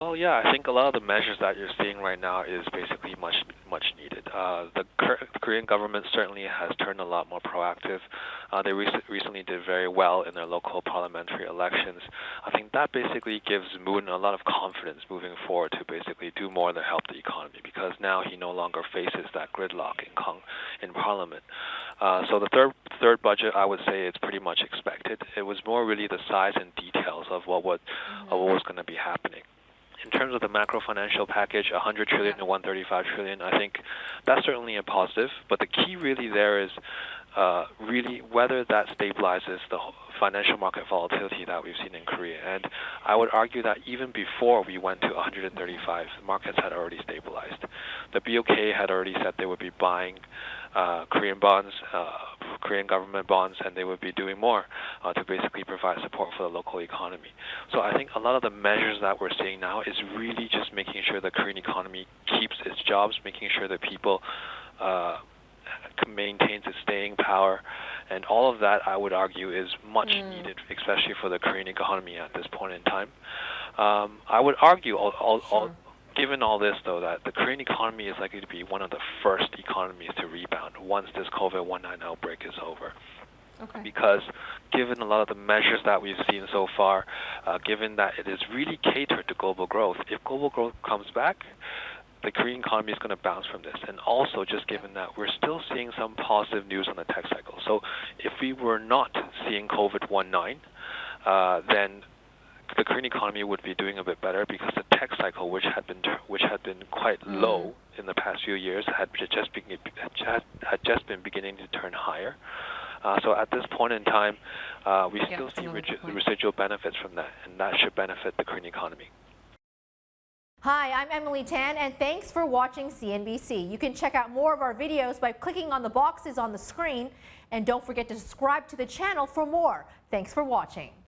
Well, yeah, I think a lot of the measures that you're seeing right now is basically much needed. The Korean government certainly has turned a lot more proactive. They recently did very well in their local parliamentary elections. I think that basically gives Moon a lot of confidence moving forward to basically do more to help the economy, because now he no longer faces that gridlock in Parliament. So the third budget, I would say, it's pretty much expected. It was more really the size and details of what was going to be happening. In terms of the macro financial package, 100 trillion to 135 trillion, I think that's certainly a positive. But the key really there is really whether that stabilizes the financial market volatility that we've seen in Korea. And I would argue that even before we went to 135, markets had already stabilized. The BOK had already said they would be buying Korean bonds, Korean government bonds, and they would be doing more to basically provide support for the local economy. So I think a lot of the measures that we're seeing now is really just making sure the Korean economy keeps its jobs, making sure that people maintains its staying power, and all of that, I would argue, is much needed, especially for the Korean economy at this point in time. I would argue, given all this, though, that the Korean economy is likely to be one of the first economies to rebound once this COVID-19 outbreak is over. Okay. Because given a lot of the measures that we've seen so far, given that it is really catered to global growth, if global growth comes back, the Korean economy is going to bounce from this. And also, just given that we're still seeing some positive news on the tech cycle. So if we were not seeing COVID-19, then the Korean economy would be doing a bit better, because the tech cycle, which had been quite low in the past few years, had just been beginning to turn higher. So at this point in time, we still see residual benefits from that, and that should benefit the Korean economy. Hi, I'm Emily Tan, and thanks for watching CNBC. You can check out more of our videos by clicking on the boxes on the screen, and don't forget to subscribe to the channel for more. Thanks for watching.